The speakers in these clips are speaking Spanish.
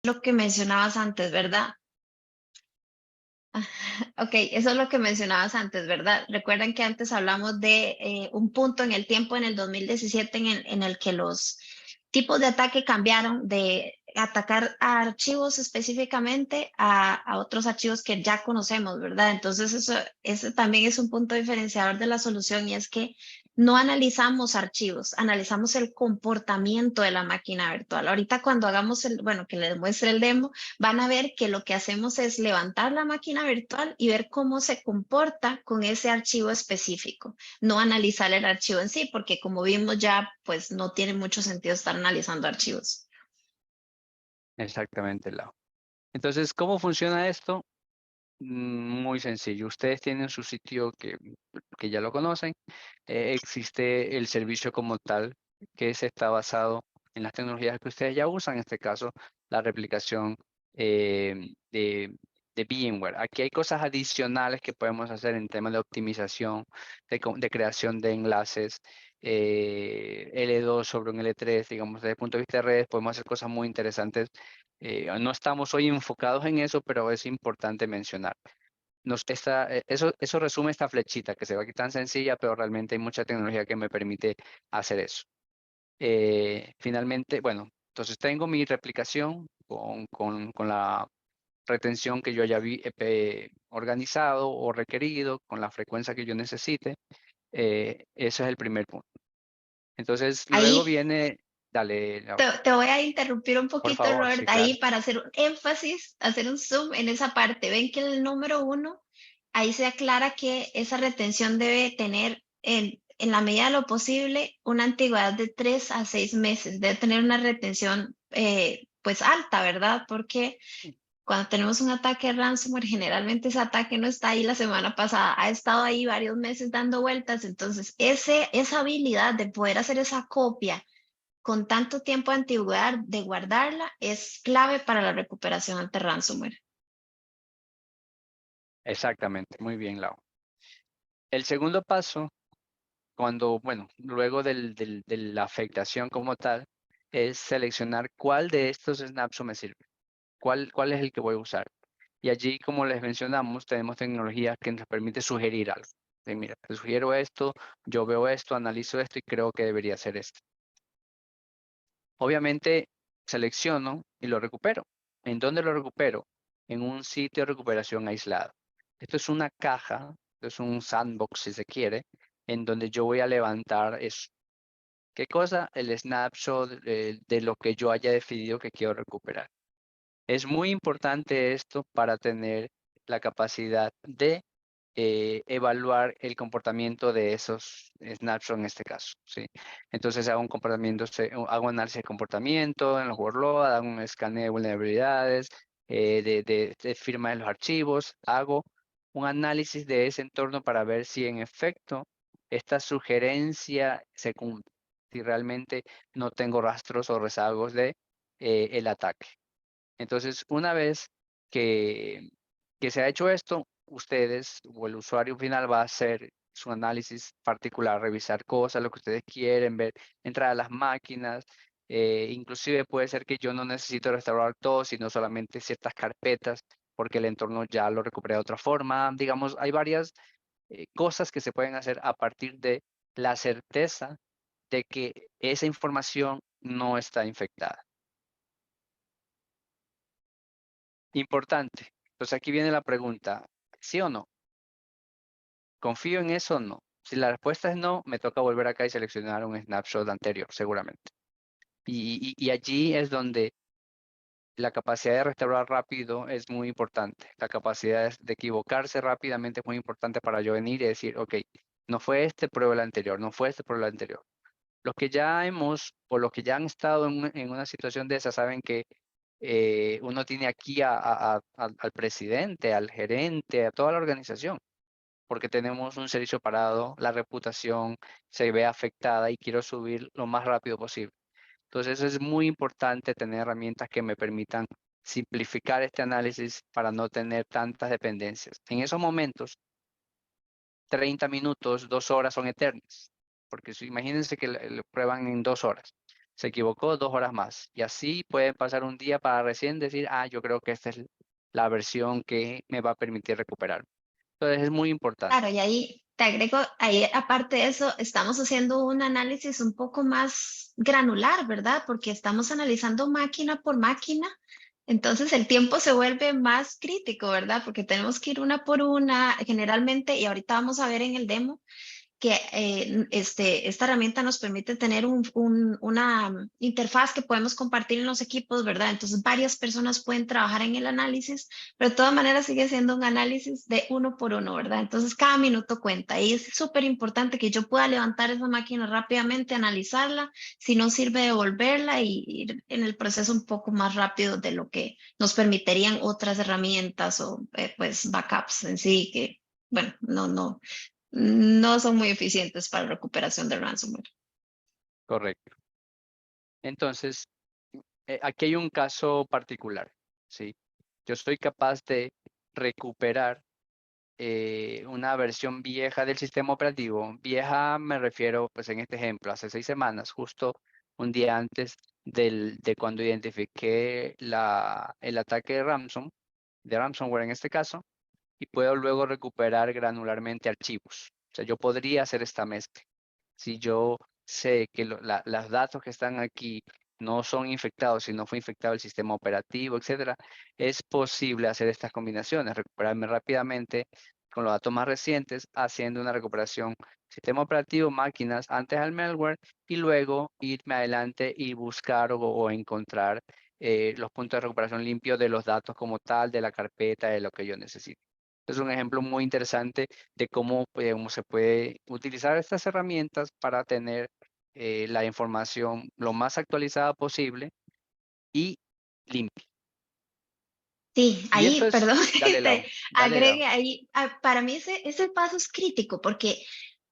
lo que mencionabas antes, ¿verdad? Ok, eso es lo que mencionabas antes, ¿verdad? Recuerdan que antes hablamos de un punto en el tiempo, en el 2017, en el que los tipos de ataque cambiaron de atacar a archivos específicamente a otros archivos que ya conocemos, ¿verdad? Entonces, eso también es un punto diferenciador de la solución y es que no analizamos archivos, analizamos el comportamiento de la máquina virtual. Ahorita cuando hagamos bueno, que les muestre el demo, van a ver que lo que hacemos es levantar la máquina virtual y ver cómo se comporta con ese archivo específico, no analizar el archivo en sí, porque como vimos ya, pues no tiene mucho sentido estar analizando archivos. Exactamente, Lau. Entonces, ¿cómo funciona esto? Muy sencillo. Ustedes tienen su sitio que ya lo conocen. Existe el servicio como tal, que se está basado en las tecnologías que ustedes ya usan, en este caso, la replicación de VMware. Aquí hay cosas adicionales que podemos hacer en temas de optimización, de creación de enlaces, L2 sobre un L3, digamos, desde el punto de vista de redes, podemos hacer cosas muy interesantes. No estamos hoy enfocados en eso, pero es importante mencionar. Eso resume esta flechita que se ve aquí tan sencilla, pero realmente hay mucha tecnología que me permite hacer eso. Finalmente, bueno, entonces tengo mi replicación con la retención que yo haya organizado o requerido, con la frecuencia que yo necesite. Ese es el primer punto. Entonces, luego Ahí viene, dale, te voy a interrumpir un por poquito, favor, Robert, sí, claro. ahí para hacer un énfasis, hacer un zoom en esa parte. Ven que el número uno, ahí se aclara que esa retención debe tener en la medida de lo posible una antigüedad de 3 a 6 meses. Debe tener una retención pues alta, ¿verdad? Porque cuando tenemos un ataque ransomware, generalmente ese ataque no está ahí la semana pasada, ha estado ahí varios meses dando vueltas. Entonces, esa habilidad de poder hacer esa copia con tanto tiempo de antigüedad de guardarla es clave para la recuperación ante ransomware. Exactamente, muy bien, Lau. El segundo paso cuando, bueno, luego de la afectación como tal, es seleccionar cuál de estos snaps me sirve, cuál es el que voy a usar. Y allí, como les mencionamos, tenemos tecnologías que nos permite sugerir algo. Mira, te sugiero esto, yo veo esto, analizo esto y creo que debería ser esto. Obviamente, selecciono y lo recupero. ¿En dónde lo recupero? En un sitio de recuperación aislado. Esto es una caja, esto es un sandbox si se quiere, en donde yo voy a levantar eso. ¿Qué cosa? El snapshot de lo que yo haya decidido que quiero recuperar. Es muy importante esto para tener la capacidad de evaluar el comportamiento de esos snapshots en este caso, ¿sí? Entonces hago hago análisis de comportamiento en los workloads, hago un escaneo de vulnerabilidades, de firma de los archivos, hago un análisis de ese entorno para ver si en efecto esta sugerencia se cumple, si realmente no tengo rastros o rezagos de el ataque. Entonces, una vez que se ha hecho esto, ustedes o el usuario final va a hacer su análisis particular, revisar cosas, lo que ustedes quieren ver, entrar a las máquinas. Inclusive puede ser que yo no necesito restaurar todo, sino solamente ciertas carpetas, porque el entorno ya lo recuperé de otra forma. Digamos, hay varias cosas que se pueden hacer a partir de la certeza de que esa información no está infectada. Importante. Entonces aquí viene la pregunta, ¿sí o no? ¿Confío en eso o no? Si la respuesta es no, me toca volver acá y seleccionar un snapshot anterior, seguramente. Y allí es donde la capacidad de restaurar rápido es muy importante. La capacidad de equivocarse rápidamente es muy importante para yo venir y decir, ok, no fue este, prueba el anterior, no fue este, prueba el anterior. Los que ya hemos, o los que ya han estado en una situación de esa, saben que uno tiene aquí al presidente, al gerente, a toda la organización, porque tenemos un servicio parado, la reputación se ve afectada y quiero subir lo más rápido posible. Entonces es muy importante tener herramientas que me permitan simplificar este análisis para no tener tantas dependencias. En esos momentos, 30 minutos, 2 horas son eternas, porque imagínense que lo prueban en 2 horas. se equivocó 2 horas más. Y así pueden pasar un día para recién decir, yo creo que esta es la versión que me va a permitir recuperar. Entonces es muy importante. Claro, y ahí te agrego, ahí aparte de eso, estamos haciendo un análisis un poco más granular, ¿verdad? Porque estamos analizando máquina por máquina. Entonces el tiempo se vuelve más crítico, ¿verdad? Porque tenemos que ir una por una, generalmente, y ahorita vamos a ver en el demo, que esta herramienta nos permite tener una interfaz que podemos compartir en los equipos, ¿verdad? Entonces varias personas pueden trabajar en el análisis, pero de todas maneras sigue siendo un análisis de uno por uno, ¿verdad? Entonces cada minuto cuenta y es súper importante que yo pueda levantar esa máquina rápidamente, analizarla, si no sirve devolverla y ir en el proceso un poco más rápido de lo que nos permitirían otras herramientas o pues backups en sí que, bueno, no son muy eficientes para recuperación de ransomware. Correcto. Entonces, aquí hay un caso particular, ¿sí? Yo soy capaz de recuperar una versión vieja del sistema operativo. Vieja me refiero, pues en este ejemplo, hace 6 semanas, justo un día antes de cuando identifiqué el ataque de ransomware en este caso, y puedo luego recuperar granularmente archivos. O sea, yo podría hacer esta mezcla. Si yo sé que los datos que están aquí no son infectados, si no fue infectado el sistema operativo, etcétera, es posible hacer estas combinaciones, recuperarme rápidamente con los datos más recientes, haciendo una recuperación sistema operativo, máquinas, antes al malware, y luego irme adelante y buscar o encontrar los puntos de recuperación limpios de los datos como tal, de la carpeta, de lo que yo necesito. Es un ejemplo muy interesante de cómo se puede utilizar estas herramientas para tener la información lo más actualizada posible y limpia. Sí, Y eso ahí, es, perdón, dale, Lau, te dale, Lau. agregue ahí, para mí ese paso es crítico porque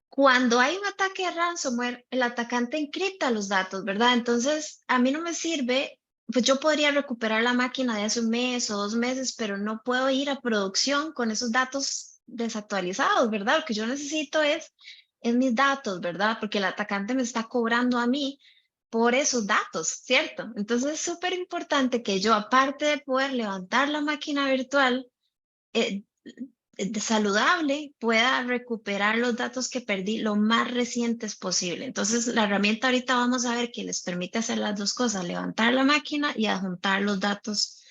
cuando hay un ataque de ransomware, el atacante encripta los datos, ¿verdad? Entonces, a mí no me sirve, pues yo podría recuperar la máquina de hace un mes o 2 meses, pero no puedo ir a producción con esos datos desactualizados, ¿verdad? Lo que yo necesito es mis datos, ¿verdad? Porque el atacante me está cobrando a mí por esos datos, ¿cierto? Entonces es súper importante que yo, aparte de poder levantar la máquina virtual, eh, saludable, pueda recuperar los datos que perdí lo más recientes posible. Entonces, la herramienta ahorita vamos a ver que les permite hacer las dos cosas, levantar la máquina y adjuntar los datos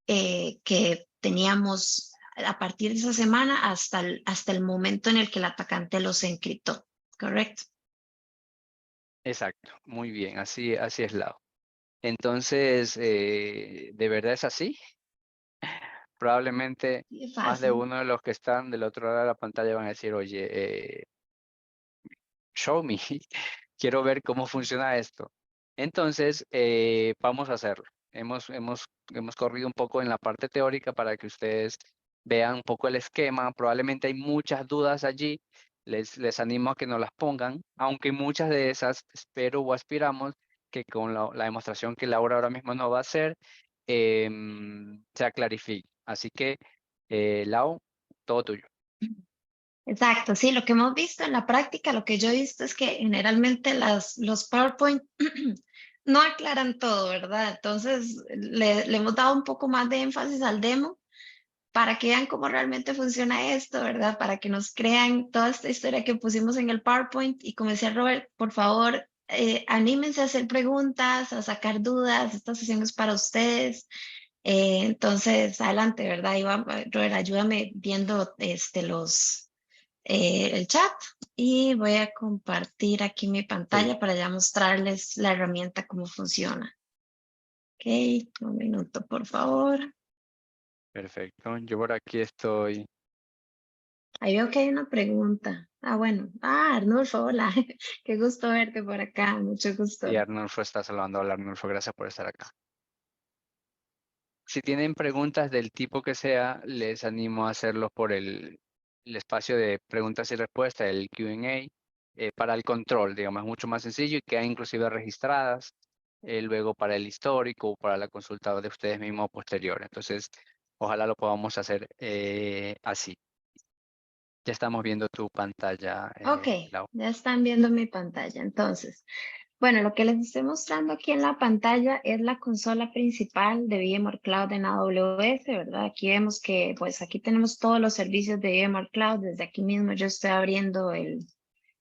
que teníamos a partir de esa semana hasta el momento en el que el atacante los encriptó, ¿correcto? Exacto, muy bien, así es, Lau. Entonces, ¿de verdad es así? Probablemente Sí, es más de fácil. uno de los que están del otro lado de la pantalla van a decir, oye, show me, quiero ver cómo funciona esto. Entonces, vamos a hacerlo. Hemos corrido un poco en la parte teórica para que ustedes vean un poco el esquema. Probablemente hay muchas dudas allí. Les animo a que nos las pongan, aunque muchas de esas espero o aspiramos que con la demostración que Laura ahora mismo no va a hacer, se clarifique. Así que, Lau, todo tuyo. Exacto, sí, lo que hemos visto en la práctica, lo que yo he visto es que generalmente los PowerPoint no aclaran todo, ¿verdad? Entonces, le hemos dado un poco más de énfasis al demo para que vean cómo realmente funciona esto, ¿verdad? Para que nos crean toda esta historia que pusimos en el PowerPoint. Y como decía Robert, por favor, anímense a hacer preguntas, a sacar dudas. Esta sesión es para ustedes. Entonces, adelante, ¿verdad? Robert, ayúdame viendo el chat y voy a compartir aquí mi Sí. pantalla para ya mostrarles la herramienta cómo funciona. Ok, un minuto, por favor. Perfecto. Yo por aquí estoy. Ahí veo que hay una pregunta. Bueno. Arnulfo, hola. Qué gusto verte por acá. Mucho Y gusto. Arnulfo está saludando. Hola, Arnulfo, gracias por estar acá. Si tienen preguntas del tipo que sea, les animo a hacerlos por el espacio de preguntas y respuestas, el Q&A, para el control, digamos, es mucho más sencillo y quedan inclusive registradas luego para el histórico o para la consulta de ustedes mismos posterior. Entonces, ojalá lo podamos hacer así. Ya estamos viendo tu pantalla, Ok, Lau. ya están viendo mi pantalla. Entonces, Bueno, lo que les estoy mostrando aquí en la pantalla es la consola principal de VMware Cloud en AWS, ¿verdad? Aquí vemos que, pues aquí tenemos todos los servicios de VMware Cloud. Desde aquí mismo yo estoy abriendo el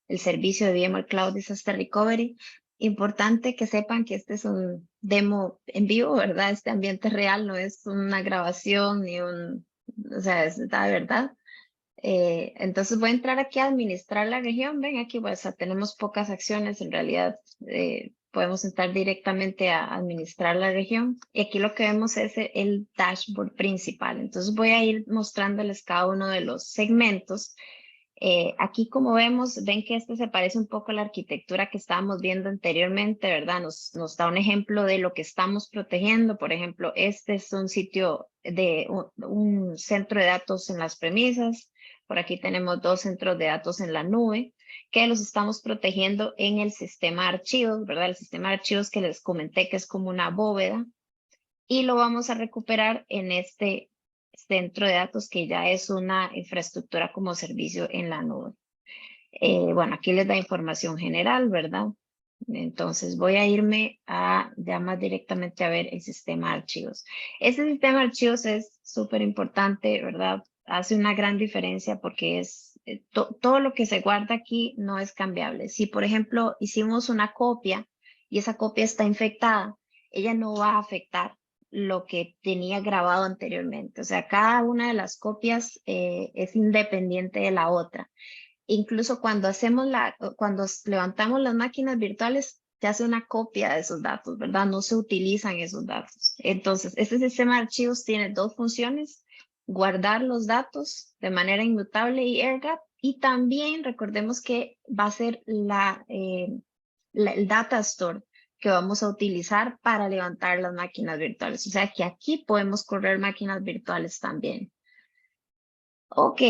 servicio de VMware Cloud Disaster Recovery. Importante que sepan que este es un demo en vivo, ¿verdad? Este ambiente real, no es una grabación ni o sea, es la verdad. Entonces voy a entrar aquí a administrar la región. Ven aquí, pues tenemos pocas acciones. En realidad podemos entrar directamente a administrar la región. Y aquí lo que vemos es el dashboard principal. Entonces voy a ir mostrándoles cada uno de los segmentos. Aquí como vemos, ven que este se parece un poco a la arquitectura que estábamos viendo anteriormente, ¿verdad? Nos da un ejemplo de lo que estamos protegiendo. Por ejemplo, este es un sitio de un centro de datos en las premisas. Por aquí tenemos 2 centros de datos en la nube que los estamos protegiendo en el sistema de archivos, ¿verdad? El sistema de archivos que les comenté que es como una bóveda y lo vamos a recuperar en este centro de datos que ya es una infraestructura como servicio en la nube. Bueno, aquí les da información general, ¿verdad? Entonces voy a irme a ya más directamente a ver el sistema de archivos. Este sistema de archivos es súper importante, ¿verdad? Hace una gran diferencia porque es todo lo que se guarda aquí no es cambiable. Si, por ejemplo, hicimos una copia y esa copia está infectada, ella no va a afectar lo que tenía grabado anteriormente. O sea, cada una de las copias es independiente de la otra. Incluso cuando levantamos las máquinas virtuales, se hace una copia de esos datos, ¿verdad? No se utilizan esos datos. Entonces, este sistema de archivos tiene 2 funciones: guardar los datos de manera inmutable y air-gap, y también recordemos que va a ser el data store que vamos a utilizar para levantar las máquinas virtuales. O sea que aquí podemos correr máquinas virtuales también. Ok,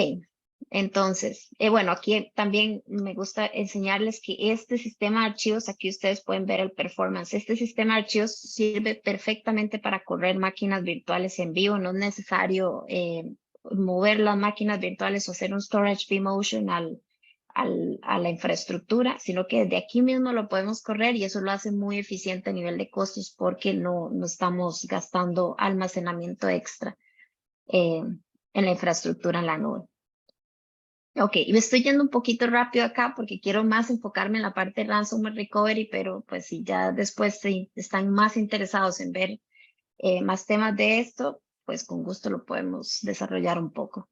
entonces, bueno, aquí también me gusta enseñarles que este sistema de archivos, aquí ustedes pueden ver el performance. Este sistema de archivos sirve perfectamente para correr máquinas virtuales en vivo. No es necesario mover las máquinas virtuales o hacer un storage vMotion a la infraestructura, sino que desde aquí mismo lo podemos correr y eso lo hace muy eficiente a nivel de costos porque no estamos gastando almacenamiento extra en la infraestructura en la nube. Ok, y me estoy yendo un poquito rápido acá porque quiero más enfocarme en la parte de ransomware recovery, pero pues si ya después están más interesados en ver más temas de esto, pues con gusto lo podemos desarrollar un poco.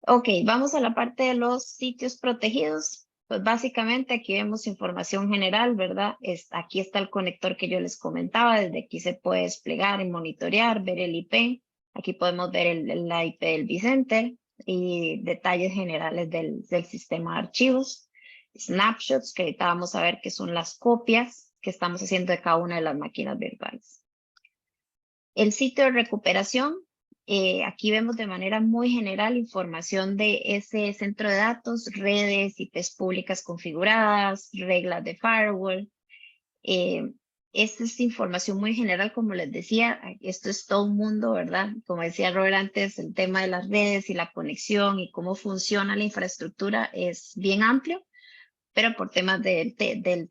Ok, vamos a la parte de los sitios protegidos. Pues básicamente aquí vemos información general, ¿verdad? Aquí está el conector que yo les comentaba. Desde aquí se puede desplegar y monitorear, ver el IP. Aquí podemos ver la IP del vCenter y detalles generales del sistema de archivos. Snapshots, que ahorita vamos a ver que son las copias que estamos haciendo de cada una de las máquinas virtuales. El sitio de recuperación, aquí vemos de manera muy general información de ese centro de datos, redes, IPs públicas configuradas, reglas de firewall. Esta es información muy general, como les decía, esto es todo un mundo, ¿verdad? Como decía Robert antes, el tema de las redes y la conexión y cómo funciona la infraestructura es bien amplio, pero por temas del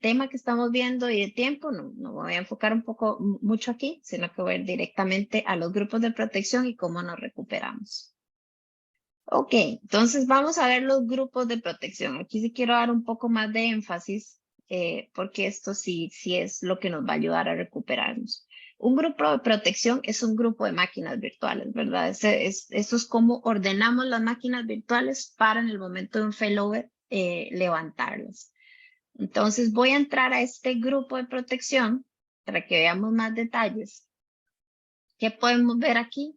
tema que estamos viendo y de tiempo, no voy a enfocar un poco mucho aquí, sino que voy a ir directamente a los grupos de protección y cómo nos recuperamos. Ok, entonces vamos a ver los grupos de protección. Aquí sí quiero dar un poco más de énfasis, porque esto sí es lo que nos va a ayudar a recuperarnos. Un grupo de protección es un grupo de máquinas virtuales, ¿verdad? Eso es como ordenamos las máquinas virtuales para en el momento de un failover levantarlas. Entonces voy a entrar a este grupo de protección para que veamos más detalles. ¿Qué podemos ver aquí?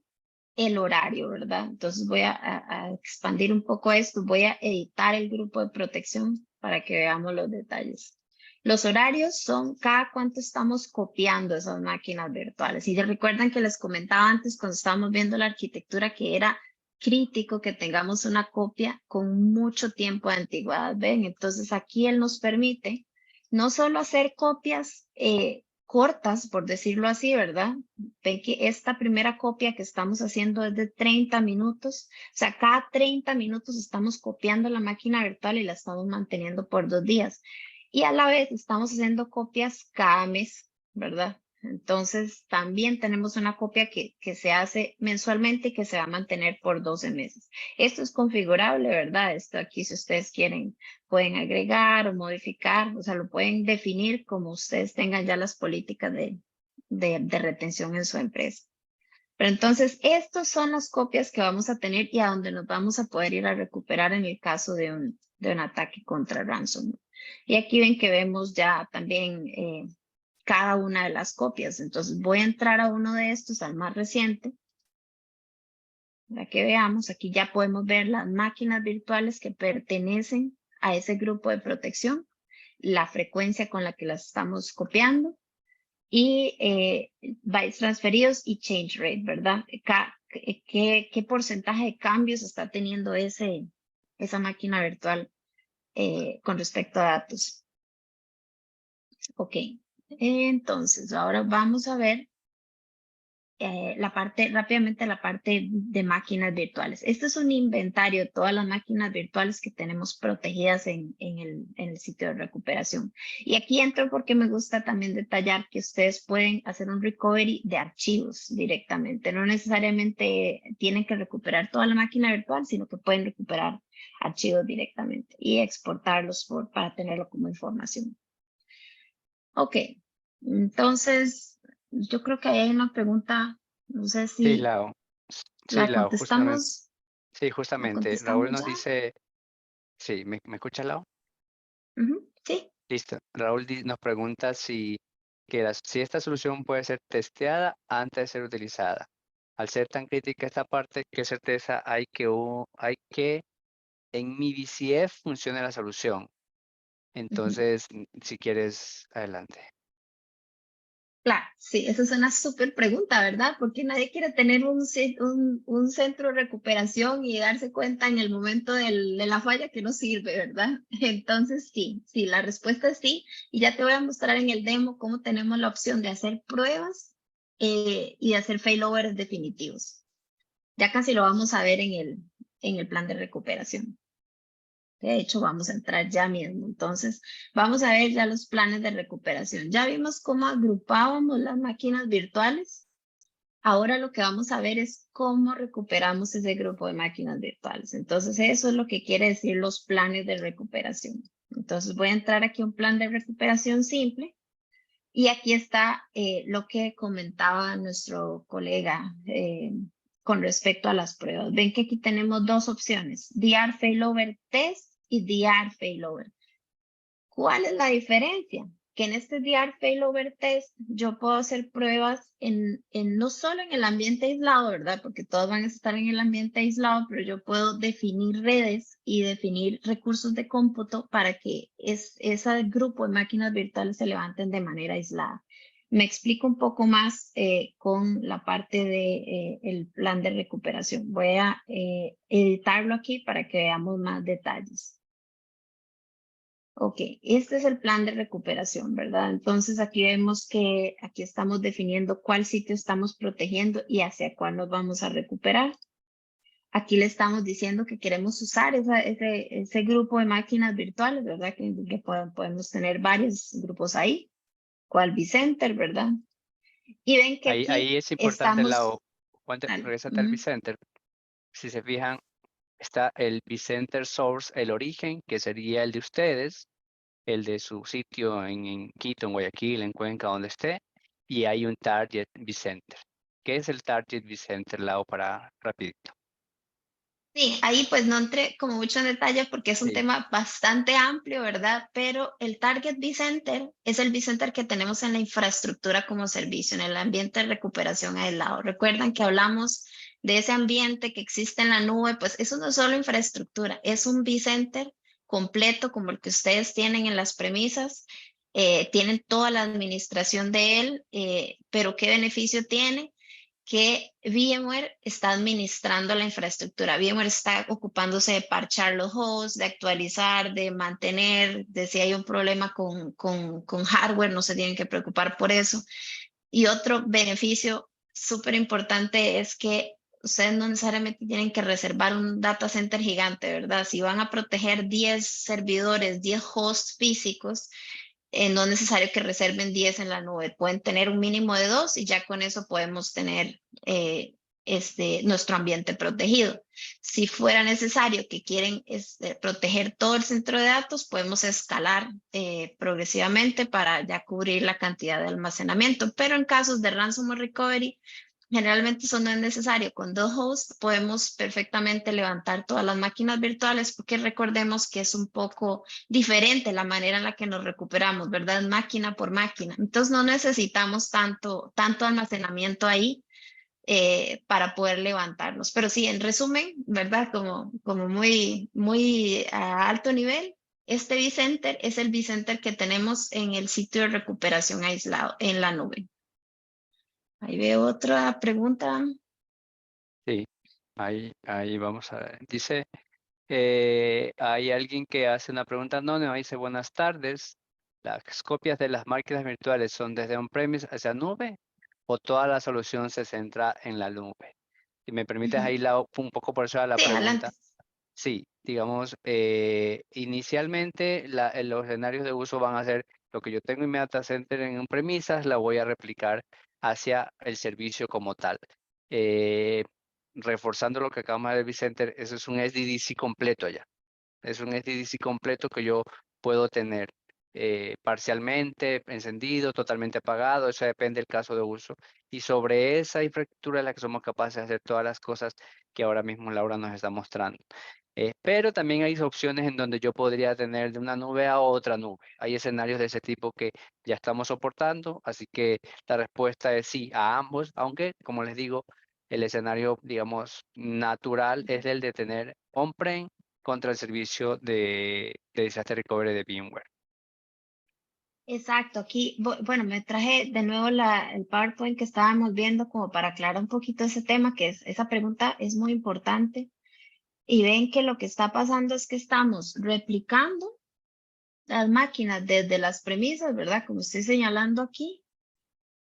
El horario, ¿verdad? Entonces voy a expandir un poco esto. Voy a editar el grupo de protección para que veamos los detalles. Los horarios son cada cuánto estamos copiando esas máquinas virtuales. Y ya recuerdan que les comentaba antes cuando estábamos viendo la arquitectura que era crítico que tengamos una copia con mucho tiempo de antigüedad. ¿Ven? Entonces aquí él nos permite no solo hacer copias cortas, por decirlo así, ¿verdad? Ven que esta primera copia que estamos haciendo es de 30 minutos. O sea, cada 30 minutos estamos copiando la máquina virtual y la estamos manteniendo por 2 días. Y a la vez estamos haciendo copias cada mes, ¿verdad? Entonces, también tenemos una copia que se hace mensualmente y que se va a mantener por 12 meses. Esto es configurable, ¿verdad? Esto aquí, si ustedes quieren, pueden agregar o modificar, o sea, lo pueden definir como ustedes tengan ya las políticas de retención en su empresa. Pero entonces, estas son las copias que vamos a tener y a donde nos vamos a poder ir a recuperar en el caso de un ataque contra ransomware. Y aquí ven que vemos ya también cada una de las copias. Entonces, voy a entrar a uno de estos, al más reciente, para que veamos. Aquí ya podemos ver las máquinas virtuales que pertenecen a ese grupo de protección, la frecuencia con la que las estamos copiando y bytes transferidos y change rate, ¿verdad? ¿Qué porcentaje de cambios está teniendo esa máquina virtual con respecto a datos? Ok, entonces ahora vamos a ver rápidamente la parte de máquinas virtuales. Este es un inventario de todas las máquinas virtuales que tenemos protegidas en el sitio de recuperación. Y aquí entro porque me gusta también detallar que ustedes pueden hacer un recovery de archivos directamente. No necesariamente tienen que recuperar toda la máquina virtual, sino que pueden recuperar archivos directamente y exportarlos para tenerlo como información. Ok, entonces yo creo que ahí hay una pregunta, no sé Sí, si Lau. Sí, la Lau, justamente. contestamos, Sí, la justamente. Raúl contestamos nos ya. dice, sí, ¿me escucha, Lau? Ujú, sí, Listo. Raúl nos pregunta si esta solución puede ser testeada antes de ser utilizada. Al ser tan crítica esta parte, ¿qué certeza hay que en mi VCF funcione la solución? ujú. Entonces, si quieres, adelante. Claro, sí, esa es una súper pregunta, ¿verdad? Porque nadie quiere tener un centro de recuperación y darse cuenta en el momento de la falla que no sirve, ¿verdad? Entonces, sí, la respuesta es sí. Y ya te voy a mostrar en el demo cómo tenemos la opción de hacer pruebas y de hacer failovers definitivos. Ya casi lo vamos a ver en el plan de recuperación. De hecho, vamos a entrar ya mismo. Entonces, vamos a ver ya los planes de recuperación. Ya vimos cómo agrupábamos las máquinas virtuales. Ahora lo que vamos a ver es cómo recuperamos ese grupo de máquinas virtuales. Entonces, eso es lo que quiere decir los planes de recuperación. Entonces, voy a entrar aquí a un plan de recuperación simple. Y aquí está lo que comentaba nuestro colega con respecto a las pruebas. Ven que aquí tenemos dos opciones, DR Failover Test y DR Failover. ¿Cuál es la diferencia? Que en este DR Failover Test yo puedo hacer pruebas no solo en el ambiente aislado, ¿verdad? Porque todos van a estar en el ambiente aislado, pero yo puedo definir redes y definir recursos de cómputo para que ese grupo de máquinas virtuales se levanten de manera aislada. Me explico un poco más con la parte de el plan de recuperación. Voy a editarlo aquí para que veamos más detalles. Ok, este es el plan de recuperación, ¿verdad? Entonces aquí vemos que aquí estamos definiendo cuál sitio estamos protegiendo y hacia cuál nos vamos a recuperar. Aquí le estamos diciendo que queremos usar ese grupo de máquinas virtuales, ¿verdad? Que podemos tener varios grupos ahí, cual vCenter, ¿verdad? Y ven que aquí Ahí es importante, estamos... Juan, Dale, regresate al vCenter. Si se fijan, está el vCenter Source, el origen, que sería el de ustedes, el de su sitio en Quito, en Guayaquil, en Cuenca, donde esté, y hay un Target vCenter. ¿Qué es el Target vCenter, Lau, para rapidito? Sí, ahí pues no entré como mucho en detalle porque es un Sí. tema bastante amplio, ¿verdad? Pero el Target vCenter es el vCenter que tenemos en la infraestructura como servicio, en el ambiente de recuperación aislado. Recuerdan que hablamos de ese ambiente que existe en la nube, pues eso no es solo infraestructura, es un vCenter completo como el que ustedes tienen en las premisas. Tienen toda la administración de él, pero ¿qué beneficio tiene? Que VMware está administrando la infraestructura. VMware está ocupándose de parchar los hosts, de actualizar, de mantener, de si hay un problema con hardware, no se tienen que preocupar por eso. Y otro beneficio súper importante es que ustedes no necesariamente tienen que reservar un data center gigante, ¿verdad? Si van a proteger 10 servidores, 10 hosts físicos, no es necesario que reserven 10 en la nube. Pueden tener un mínimo de 2 y ya con eso podemos tener nuestro ambiente protegido. Si fuera necesario que quieren proteger todo el centro de datos, podemos escalar progresivamente para ya cubrir la cantidad de almacenamiento. Pero en casos de ransomware recovery, generalmente eso no es necesario. Con 2 hosts podemos perfectamente levantar todas las máquinas virtuales porque recordemos que es un poco diferente la manera en la que nos recuperamos, ¿verdad? Máquina por máquina. Entonces no necesitamos tanto almacenamiento ahí para poder levantarnos. Pero sí, en resumen, ¿verdad? Como muy a alto nivel, este vCenter es el vCenter que tenemos en el sitio de recuperación aislado en la nube. Ahí veo otra pregunta. Sí, ahí vamos a ver. Dice, hay alguien que hace una pregunta anónima, dice, buenas tardes, ¿las copias de las máquinas virtuales son desde on-premise hacia nube o toda la solución se centra en la nube? Si me permites Ujú. ahí un poco por eso la Sí, adelante. pregunta. Sí, digamos, inicialmente los escenarios de uso van a ser lo que yo tengo en mi data center en premisas, la voy a replicar hacia el servicio como tal. Eh, Reforzando lo que acabamos de ver, Vicenter, eso es un SDDC completo ya. Es un SDDC completo que yo puedo tener parcialmente encendido, totalmente apagado, eso depende del caso de uso. Y sobre esa infraestructura es la que somos capaces de hacer todas las cosas que ahora mismo Laura nos está mostrando. Pero también hay opciones en donde yo podría tener de una nube a otra nube. Hay escenarios de ese tipo que ya estamos soportando, así que la respuesta es sí a ambos, aunque, como les digo, el escenario, digamos, natural es el de tener on-prem contra el servicio de Disaster Recovery de VMware. Exacto, aquí, bueno, me traje de nuevo el PowerPoint que estábamos viendo como para aclarar un poquito ese tema, esa pregunta es muy importante. Y ven que lo que está pasando es que estamos replicando las máquinas desde las premisas, ¿verdad? Como estoy señalando aquí,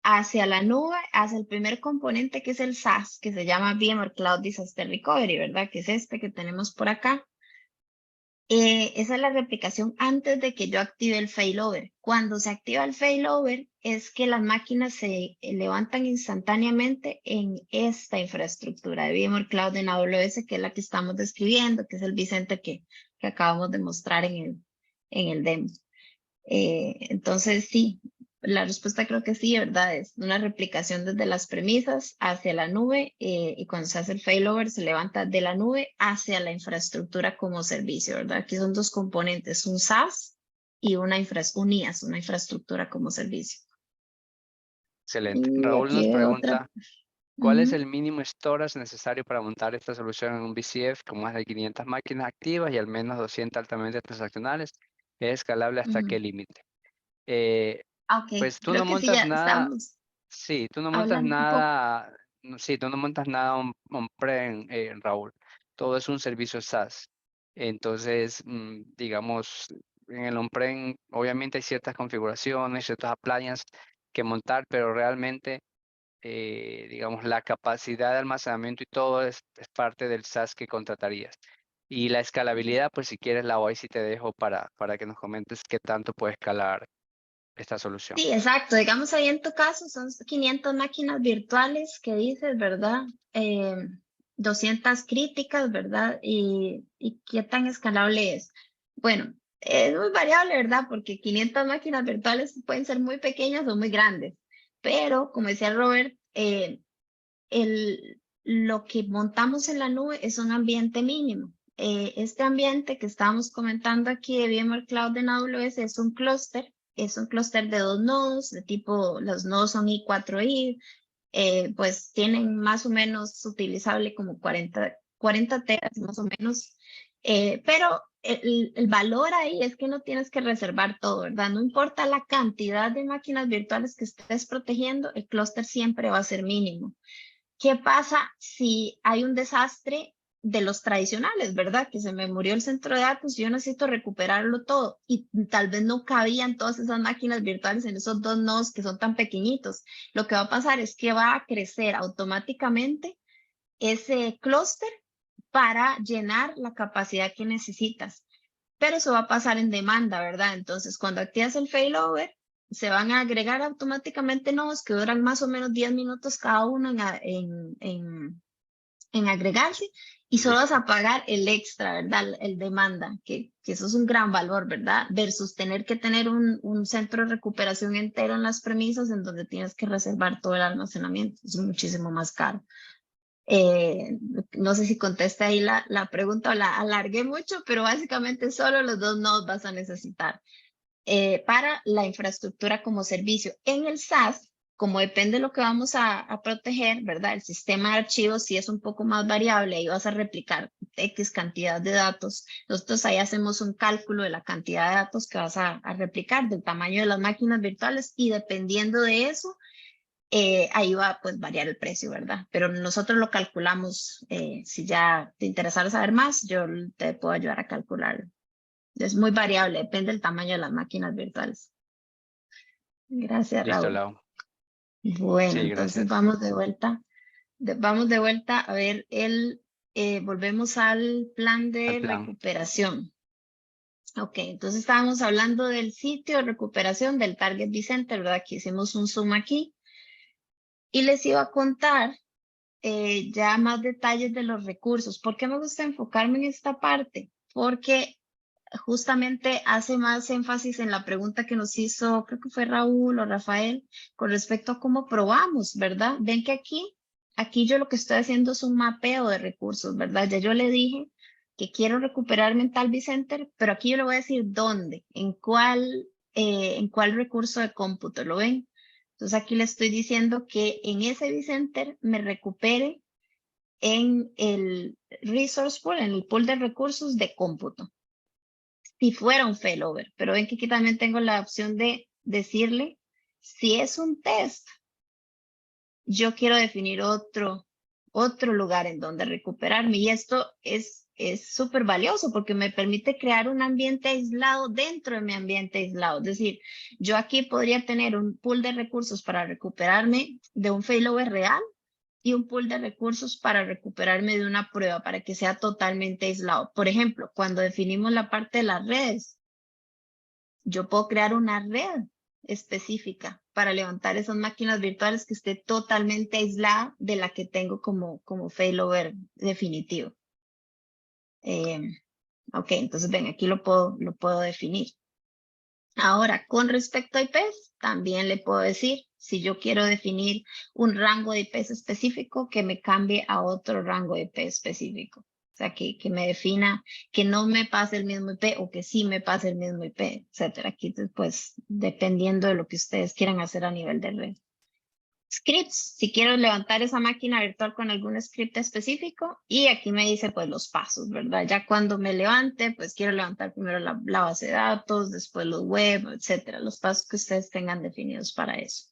hacia la nube, hacia el primer componente que es el SaaS, que se llama VMware Cloud Disaster Recovery, ¿verdad? Que es este que tenemos por acá. Esa es la replicación antes de que yo active el failover. Cuando se activa el failover es que las máquinas se levantan instantáneamente en esta infraestructura de VMware Cloud en AWS, que es la que estamos describiendo, que es el Vicente que acabamos de mostrar en el demo. Entonces, sí, la respuesta creo que sí, ¿verdad? Es una replicación desde las premisas hacia la nube y cuando se hace el failover se levanta de la nube hacia la infraestructura como servicio, ¿verdad? Aquí son 2 componentes, un SaaS y un IaaS, una infraestructura como servicio. Excelente. Y Raúl nos aquí veo otra. pregunta, ¿cuál es Ujú, el mínimo storage necesario para montar esta solución en un VCF con más de 500 máquinas activas y al menos 200 altamente transaccionales? ¿Es escalable hasta ujú. qué límite? Eh, Ok, pues tú no creo que sí, montas ya nada, estamos sí, tú no montas hablando un poco. nada, sí, tú no montas nada on-prem, Raúl. Todo es un servicio SaaS. Entonces, digamos, en el on-prem, obviamente hay ciertas configuraciones, ciertas appliances que montar, pero realmente, digamos, la capacidad de almacenamiento y todo es parte del SaaS que contratarías. Y la escalabilidad, pues si quieres, la hoy sí te dejo para que nos comentes qué tanto puede escalar esta solución. Sí, exacto. Digamos ahí en tu caso son 500 máquinas virtuales que dices, ¿verdad? 200 críticas, ¿verdad? ¿Y qué tan escalable es? Bueno, es muy variable, ¿verdad? Porque 500 máquinas virtuales pueden ser muy pequeñas o muy grandes. Pero, como decía Robert, lo que montamos en la nube es un ambiente mínimo. Este ambiente que estábamos comentando aquí de VMware Cloud en AWS es un clúster de 2 nodos, de tipo, los nodos son i4i, pues tienen más o menos utilizable como 40 teras más o menos, pero el valor ahí es que no tienes que reservar todo, ¿verdad? No importa la cantidad de máquinas virtuales que estés protegiendo, el clúster siempre va a ser mínimo. ¿Qué pasa si hay un desastre de los tradicionales, verdad? Que se me murió el centro de datos y yo necesito recuperarlo todo y tal vez no cabían todas esas máquinas virtuales en esos 2 nodos que son tan pequeñitos. Lo que va a pasar es que va a crecer automáticamente ese clúster para llenar la capacidad que necesitas. Pero eso va a pasar en demanda, ¿verdad? Entonces, cuando activas el failover, se van a agregar automáticamente nodos que duran más o menos 10 minutos cada uno en agregarse y solo vas a pagar el extra, ¿verdad? El demanda, que eso es un gran valor, ¿verdad? Versus tener que tener un centro de recuperación entero en las premisas en donde tienes que reservar todo el almacenamiento. Es muchísimo más caro. No sé si contesté ahí la pregunta o la alargué mucho, pero básicamente solo los 2 nodos vas a necesitar para la infraestructura como servicio. En el SaaS, como depende de lo que vamos a proteger, ¿verdad? El sistema de archivos sí es un poco más variable y vas a replicar X cantidad de datos. Nosotros ahí hacemos un cálculo de la cantidad de datos que vas a replicar, del tamaño de las máquinas virtuales y dependiendo de eso, ahí va pues variar el precio, ¿verdad? Pero nosotros lo calculamos, si ya te interesara saber más, yo te puedo ayudar a calcularlo. Es muy variable, depende del tamaño de las máquinas virtuales. Gracias, Listo, Raúl. Lau. Bueno, Sí, entonces gracias. vamos de vuelta. Vamos de vuelta a ver volvemos al plan Al de plan. recuperación. Ok, entonces estábamos hablando del sitio de recuperación del Target vCenter, ¿verdad? Aquí hicimos un zoom aquí. Y les iba a contar ya más detalles de los recursos. ¿Por qué me gusta enfocarme en esta parte? Porque justamente hace más énfasis en la pregunta que nos hizo, creo que fue Raúl o Rafael, con respecto a cómo probamos, ¿verdad? Ven que aquí yo lo que estoy haciendo es un mapeo de recursos, ¿verdad? Ya yo le dije que quiero recuperar Mental Vicenter, pero aquí yo le voy a decir dónde, en cuál recurso de cómputo, ¿lo ven? Entonces aquí le estoy diciendo que en ese Vicenter me recupere en el resource pool, en el pool de recursos de cómputo si fuera un failover, pero ven que aquí también tengo la opción de decirle, si es un test, yo quiero definir otro lugar en donde recuperarme y esto es súper valioso porque me permite crear un ambiente aislado dentro de mi ambiente aislado. Es decir, yo aquí podría tener un pool de recursos para recuperarme de un failover real y un pool de recursos para recuperarme de una prueba para que sea totalmente aislado. Por ejemplo, cuando definimos la parte de las redes, yo puedo crear una red específica para levantar esas máquinas virtuales que esté totalmente aislada de la que tengo como failover definitivo. Ok, entonces ven, aquí lo puedo definir. Ahora, con respecto a IPs, también le puedo decir, si yo quiero definir un rango de IPs específico, que me cambie a otro rango de IP específico. O sea, que me defina que no me pase el mismo IP o que sí me pase el mismo IP, etcétera. Aquí, pues, dependiendo de lo que ustedes quieran hacer a nivel de red. Scripts, si quiero levantar esa máquina virtual con algún script específico y aquí me dice pues los pasos, ¿verdad? Ya cuando me levante, pues quiero levantar primero la base de datos, después los web, etcétera, los pasos que ustedes tengan definidos para eso.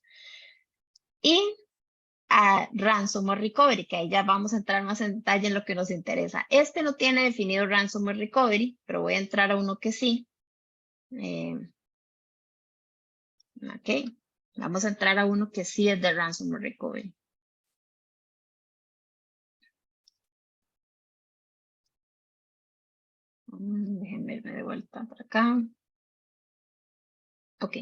Y a Ransomware Recovery, que ahí ya vamos a entrar más en detalle en lo que nos interesa. Este no tiene definido Ransomware Recovery, pero voy a entrar a uno que sí. Ok. Vamos a entrar a uno que sí es de Ransomware Recovery. Déjenme irme de vuelta para acá. Ok.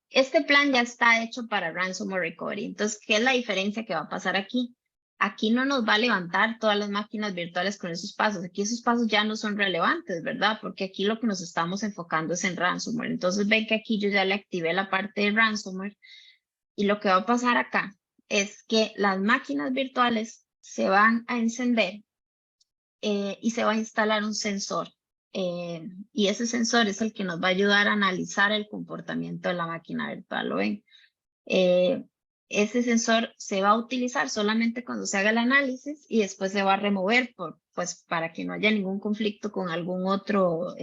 Este plan ya está hecho para Ransomware Recovery. Entonces, ¿qué es la diferencia que va a pasar aquí? Aquí no nos va a levantar todas las máquinas virtuales con esos pasos. Aquí esos pasos ya no son relevantes, ¿verdad? Porque aquí lo que nos estamos enfocando es en ransomware. Entonces, ven que aquí yo ya le activé la parte de ransomware y lo que va a pasar acá es que las máquinas virtuales se van a encender y se va a instalar un sensor. Y ese sensor es el que nos va a ayudar a analizar el comportamiento de la máquina virtual. ¿Lo ven? Ese sensor se va a utilizar solamente cuando se haga el análisis y después se va a remover pues, para que no haya ningún conflicto con algún otro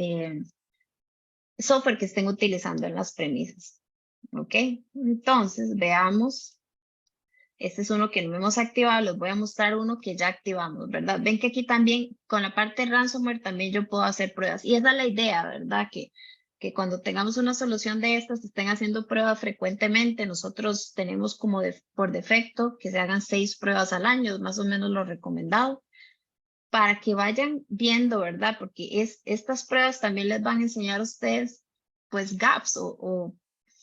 software que estén utilizando en las premisas. ¿Ok? Entonces, veamos. Este es uno que no hemos activado, les voy a mostrar uno que ya activamos, ¿verdad? Ven que aquí también, con la parte de ransomware, también yo puedo hacer pruebas. Y esa es la idea, ¿verdad? Que que cuando tengamos una solución de estas, estén haciendo pruebas frecuentemente. Nosotros tenemos como por defecto que se hagan 6 pruebas al año, es más o menos lo recomendado, para que vayan viendo, ¿verdad? Porque estas pruebas también les van a enseñar a ustedes, pues, gaps o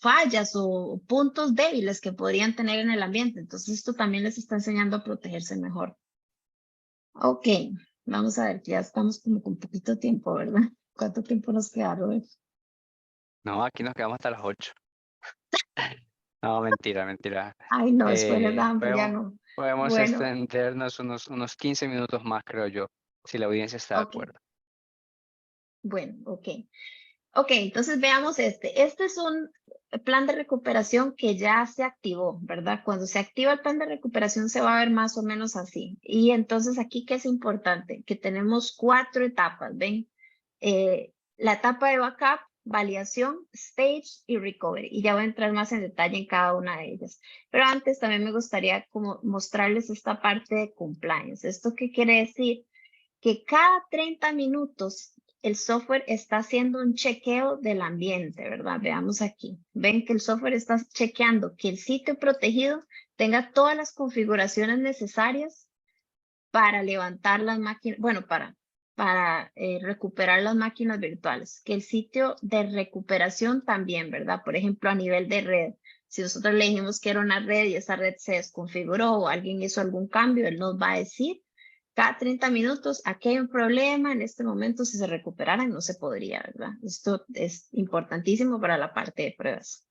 fallas o puntos débiles que podrían tener en el ambiente. Entonces, esto también les está enseñando a protegerse mejor. Ok, vamos a ver, ya estamos como con poquito tiempo, ¿verdad? ¿Cuánto tiempo nos queda, Robert? No, aquí nos quedamos hasta las 8. No, mentira, mentira. Ay, no, después les da hambre, ya Podemos, no. podemos Bueno, extendernos unos 15 minutos más, creo yo, si la audiencia está de ok, acuerdo. bueno, ok. Ok, entonces veamos este. Este es un plan de recuperación que ya se activó, ¿verdad? Cuando se activa el plan de recuperación se va a ver más o menos así. Y entonces aquí, ¿qué es importante? Que tenemos 4 etapas, ¿ven? La etapa de backup, validación, stage y recovery. Y ya voy a entrar más en detalle en cada una de ellas. Pero antes también me gustaría como mostrarles esta parte de compliance. ¿Esto qué quiere decir? Que cada 30 minutos el software está haciendo un chequeo del ambiente, ¿verdad? Veamos aquí. Ven que el software está chequeando que el sitio protegido tenga todas las configuraciones necesarias para levantar las máquinas, bueno, para recuperar las máquinas virtuales. Que el sitio de recuperación también, ¿verdad? Por ejemplo, a nivel de red. Si nosotros le dijimos que era una red y esa red se desconfiguró o alguien hizo algún cambio, él nos va a decir cada 30 minutos, aquí hay un problema, en este momento si se recuperaran no se podría, ¿verdad? Esto es importantísimo para la parte de pruebas.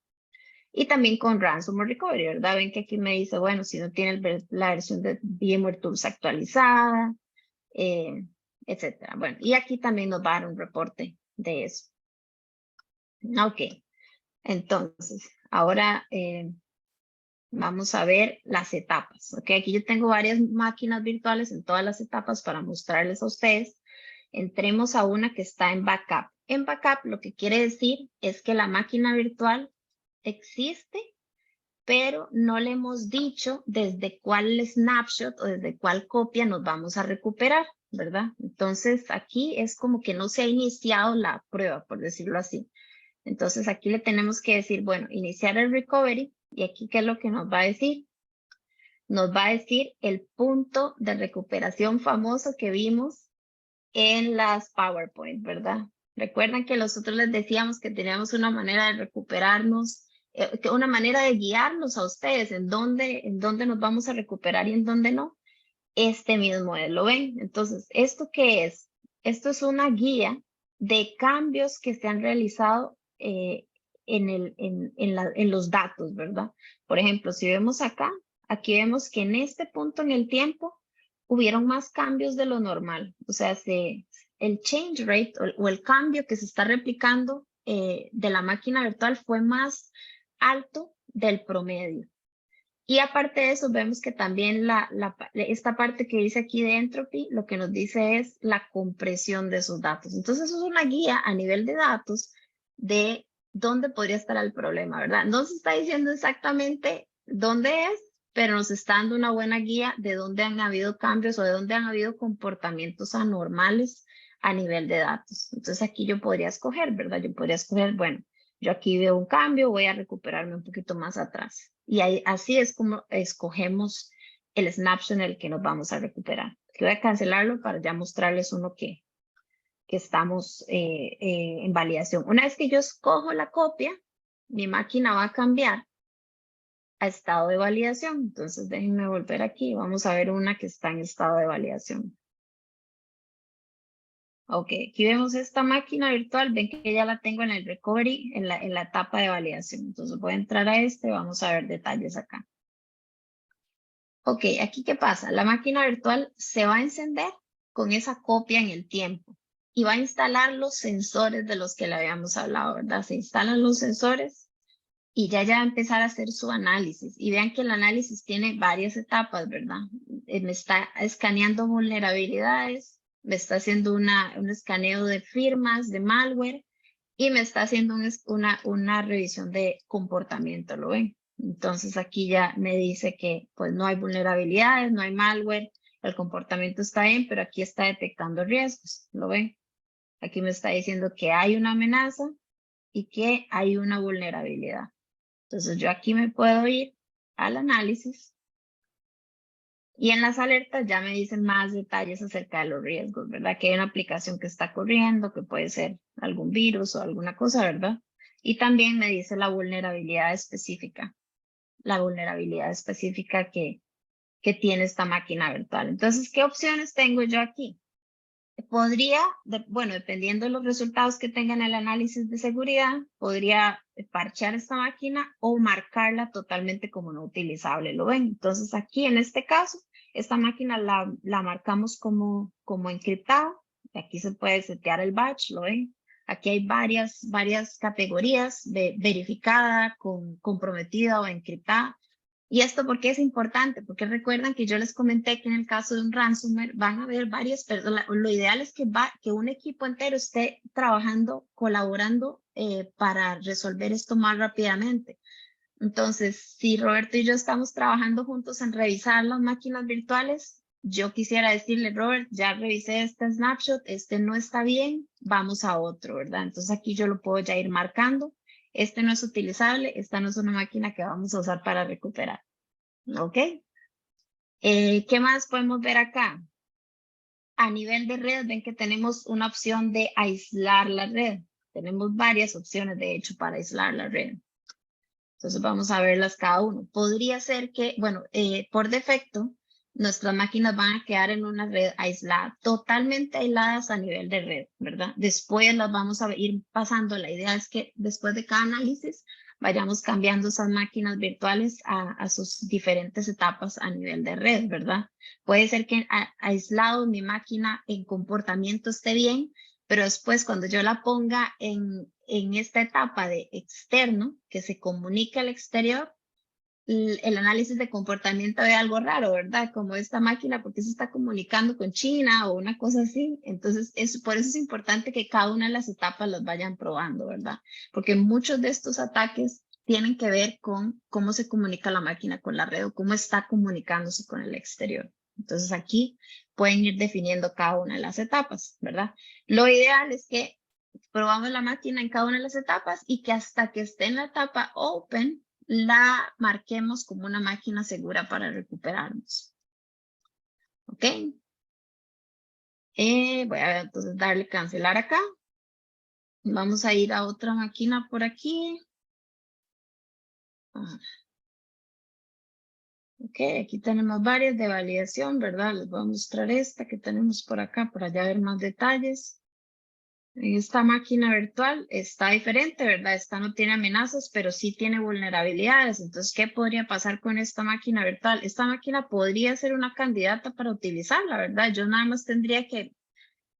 Y también con Ransomware Recovery, ¿verdad? Ven que aquí me dice, bueno, si no tiene la versión de VMware Tools actualizada, eh, etcétera. Bueno, y aquí también nos va a dar un reporte de eso. Ok, entonces, ahora vamos a ver las etapas. Ok, aquí yo tengo varias máquinas virtuales en todas las etapas para mostrarles a ustedes. Entremos a una que está en backup. En backup lo que quiere decir es que la máquina virtual existe, pero no le hemos dicho desde cuál snapshot o desde cuál copia nos vamos a recuperar, ¿verdad? Entonces aquí es como que no se ha iniciado la prueba, por decirlo así. Entonces aquí le tenemos que decir, bueno, iniciar el recovery y aquí ¿qué es lo que nos va a decir? Nos va a decir el punto de recuperación famoso que vimos en las PowerPoint, ¿verdad? Recuerdan que nosotros les decíamos que teníamos una manera de recuperarnos, una manera de guiarnos a ustedes en dónde nos vamos a recuperar y en dónde no. Este mismo es, ¿lo ven? Entonces, ¿esto qué es? Esto es una guía de cambios que se han realizado en los datos, ¿verdad? Por ejemplo, si vemos acá, aquí vemos que en este punto en el tiempo hubieron más cambios de lo normal. O sea, el change rate o el cambio que se está replicando de la máquina virtual fue más alto del promedio. Y aparte de eso, vemos que también esta parte que dice aquí de entropy, lo que nos dice es la compresión de esos datos. Entonces, eso es una guía a nivel de datos de dónde podría estar el problema, ¿verdad? No se está diciendo exactamente dónde es, pero nos está dando una buena guía de dónde han habido cambios o de dónde han habido comportamientos anormales a nivel de datos. Entonces, aquí yo podría escoger, ¿verdad? Yo podría escoger, bueno, yo aquí veo un cambio, voy a recuperarme un poquito más atrás. Y así es como escogemos el snapshot en el que nos vamos a recuperar. Voy a cancelarlo para ya mostrarles uno que estamos en validación. Una vez que yo escojo la copia, mi máquina va a cambiar a estado de validación. Entonces déjenme volver aquí. Vamos a ver una que está en estado de validación. Ok, aquí vemos esta máquina virtual, ven que ya la tengo en el recovery, en la etapa de validación. Entonces voy a entrar a vamos a ver detalles acá. Ok, aquí ¿qué pasa? La máquina virtual se va a encender con esa copia en el tiempo y va a instalar los sensores de los que le habíamos hablado, ¿verdad? Se instalan los sensores y ya va a empezar a hacer su análisis. Y vean que el análisis tiene varias etapas, ¿verdad? Me está escaneando vulnerabilidades, me está haciendo un escaneo de firmas, de malware, y me está haciendo una revisión de comportamiento, ¿lo ven? Entonces aquí ya me dice que pues no hay vulnerabilidades, no hay malware, el comportamiento está bien, pero aquí está detectando riesgos, ¿lo ven? Aquí me está diciendo que hay una amenaza y que hay una vulnerabilidad. Entonces yo aquí me puedo ir al análisis y en las alertas ya me dicen más detalles acerca de los riesgos, ¿verdad? Que hay una aplicación que está corriendo, que puede ser algún virus o alguna cosa, ¿verdad? Y también me dice la vulnerabilidad específica que tiene esta máquina virtual. Entonces, ¿qué opciones tengo yo aquí? Podría, bueno, dependiendo de los resultados que tenga en el análisis de seguridad, podría parchear esta máquina o marcarla totalmente como no utilizable. ¿Lo ven? Entonces, aquí en este caso, esta máquina la marcamos como encriptada. Aquí se puede setear el batch, ¿lo ven? Aquí hay varias categorías de verificada, comprometida o encriptada. ¿Y esto por qué es importante? Porque recuerdan que yo les comenté que en el caso de un ransomware van a haber varias personas. Lo ideal es que un equipo entero esté trabajando, colaborando para resolver esto más rápidamente. Entonces, si Roberto y yo estamos trabajando juntos en revisar las máquinas virtuales, yo quisiera decirle, Robert, ya revisé este snapshot, este no está bien, vamos a otro, ¿verdad? Entonces aquí yo lo puedo ya ir marcando. Este no es utilizable, esta no es una máquina que vamos a usar para recuperar. ¿Ok? ¿Qué más podemos ver acá? A nivel de red, ven que tenemos una opción de aislar la red. Tenemos varias opciones, de hecho, para aislar la red. Entonces vamos a verlas cada uno. Podría ser que, bueno, por defecto, nuestras máquinas van a quedar en una red aislada, totalmente aisladas a nivel de red, ¿verdad? Después las vamos a ir pasando. La idea es que después de cada análisis vayamos cambiando esas máquinas virtuales a sus diferentes etapas a nivel de red, ¿verdad? Puede ser que aislado mi máquina en comportamiento esté bien, pero después cuando yo la ponga en esta etapa de externo, que se comunica al exterior, el análisis de comportamiento ve algo raro, ¿verdad? Como esta máquina, porque se está comunicando con China o una cosa así. Entonces, por eso es importante que cada una de las etapas las vayan probando, ¿verdad? Porque muchos de estos ataques tienen que ver con cómo se comunica la máquina con la red o cómo está comunicándose con el exterior. Entonces, aquí pueden ir definiendo cada una de las etapas, ¿verdad? Lo ideal es que probamos la máquina en cada una de las etapas y que hasta que esté en la etapa open, la marquemos como una máquina segura para recuperarnos. ¿Ok? Voy a entonces darle cancelar acá. Vamos a ir a otra máquina por aquí. Ok, aquí tenemos varias de validación, ¿verdad? Les voy a mostrar esta que tenemos por acá para ya ver más detalles. Esta máquina virtual está diferente, ¿verdad? Esta no tiene amenazas, pero sí tiene vulnerabilidades. Entonces, ¿qué podría pasar con esta máquina virtual? Esta máquina podría ser una candidata para utilizarla, ¿verdad? Yo nada más tendría que,